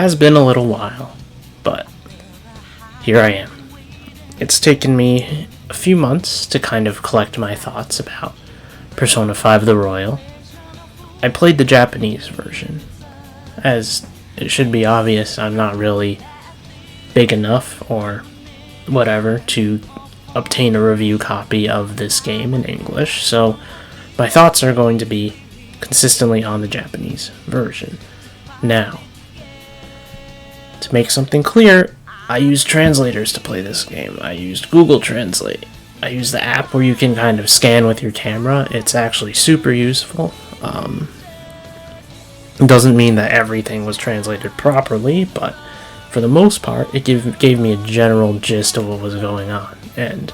has been a little while, but here I am. It's taken me a few months to kind of collect my thoughts about Persona 5 The Royal. I played the Japanese version. As it should be obvious, I'm not really big enough or whatever to obtain a review copy of this game in English, so my thoughts are going to be consistently on the Japanese version. Now, to make something clear, I used translators to play this game. I used Google Translate. I used the app where you can kind of scan with your camera. It's actually super useful. It doesn't mean that everything was translated properly, but for the most part, it gave me a general gist of what was going on. And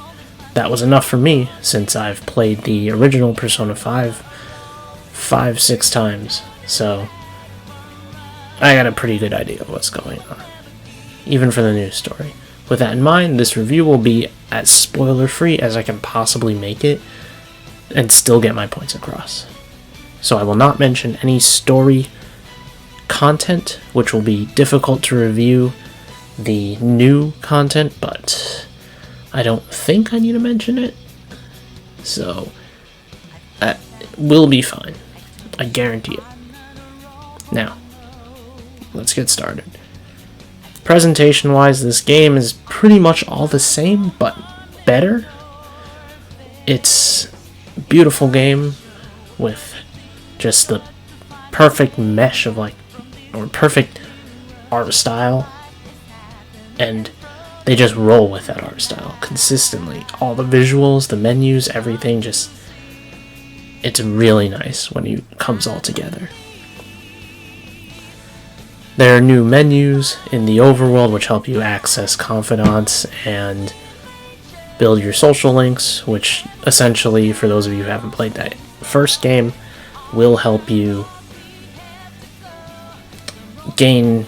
that was enough for me, since I've played the original Persona 5-6 times. So I got a pretty good idea of what's going on, even for the news story. With that in mind, this review will be as spoiler-free as I can possibly make it, and still get my points across. So I will not mention any story content, which will be difficult to review the new content, but I don't think I need to mention it. So that will be fine. I guarantee it. Now, let's get started. Presentation-wise, this game is pretty much all the same, but better. It's a beautiful game with just the perfect mesh of perfect art style, and they just roll with that art style consistently. All the visuals, the menus, everything, it's really nice when it comes all together. There are new menus in the overworld which help you access confidants and build your social links, which essentially, for those of you who haven't played that first game, will help you gain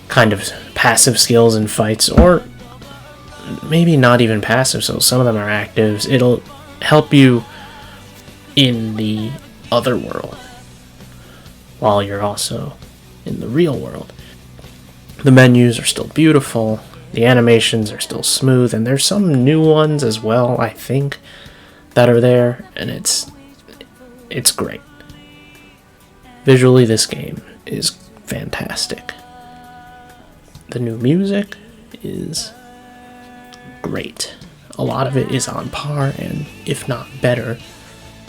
kind of passive skills in fights, or maybe not even passive, so some of them are actives. It'll help you in the other world while you're also in the real world. The menus are still beautiful, the animations are still smooth, and there's some new ones as well, I think, that are there, and it's great. Visually, this game is fantastic. The new music is great. A lot of it is on par, and if not better,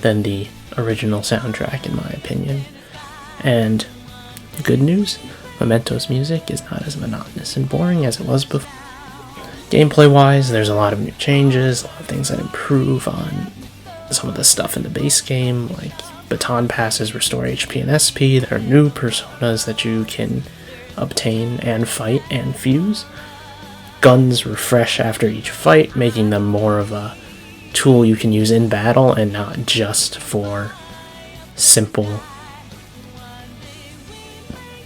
than the original soundtrack, in my opinion. And good news, Memento's music is not as monotonous and boring as it was before. Gameplay-wise, there's a lot of new changes, a lot of things that improve on some of the stuff in the base game, like baton passes restore HP and SP. There are new personas that you can obtain and fight and fuse. Guns refresh after each fight, making them more of a tool you can use in battle and not just for simple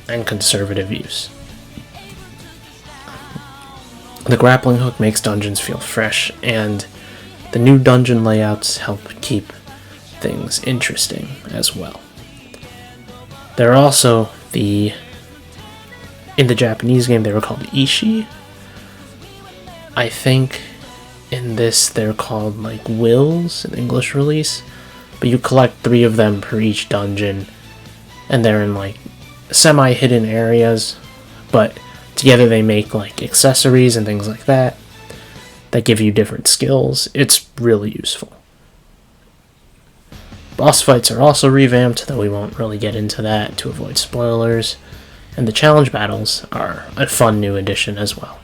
and conservative use. The grappling hook makes dungeons feel fresh, and the new dungeon layouts help keep things interesting as well. There are also in the Japanese game they were called Ishi. I think in this they're called wills in English release, but you collect 3 of them per each dungeon, and they're in semi-hidden areas, but together they make accessories and things like that give you different skills. It's really useful. Boss fights are also revamped, though we won't really get into that to avoid spoilers, and the challenge battles are a fun new addition as well.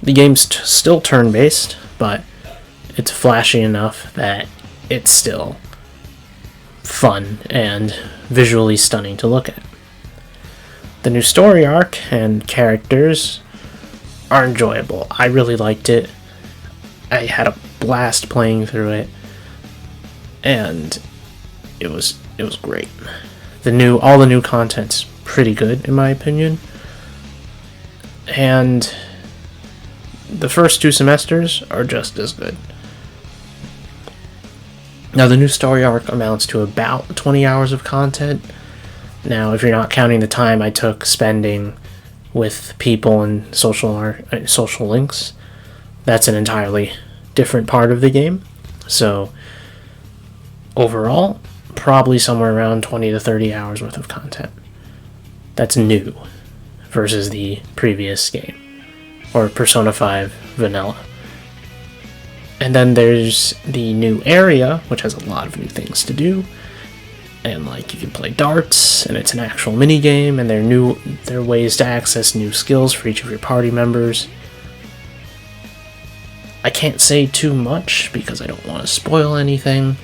The game's still turn-based, but it's flashy enough that it's still fun and visually stunning to look at. The new story arc and characters are enjoyable. I really liked it. I had a blast playing through it, and it was great. All the new content's pretty good in my opinion, and the first 2 semesters are just as good. Now, the new story arc amounts to about 20 hours of content. Now, if you're not counting the time I took spending with people and social links, that's an entirely different part of the game. So overall, probably somewhere around 20 to 30 hours worth of content. That's new versus the previous game, or Persona 5 Vanilla. And then there's the new area, which has a lot of new things to do. And like, you can play darts, and it's an actual mini game, and there are ways to access new skills for each of your party members. I can't say too much because I don't want to spoil anything.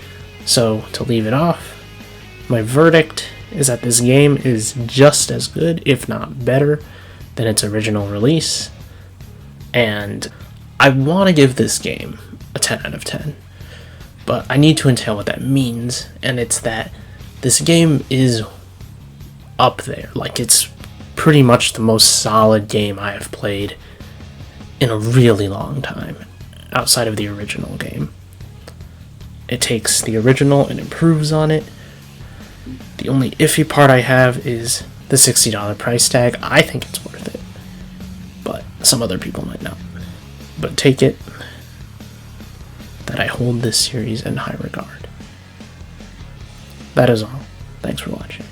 So to leave it off, my verdict is that this game is just as good, if not better, than its original release. And I want to give this game a 10 out of 10. But I need to entail what that means, and it's that this game is up there. Like, it's pretty much the most solid game I have played in a really long time, outside of the original game. It takes the original and improves on it. The only iffy part I have is the $60 price tag. I think it's worth it, but some other people might not. But take it that I hold this series in high regard. That is all. Thanks for watching.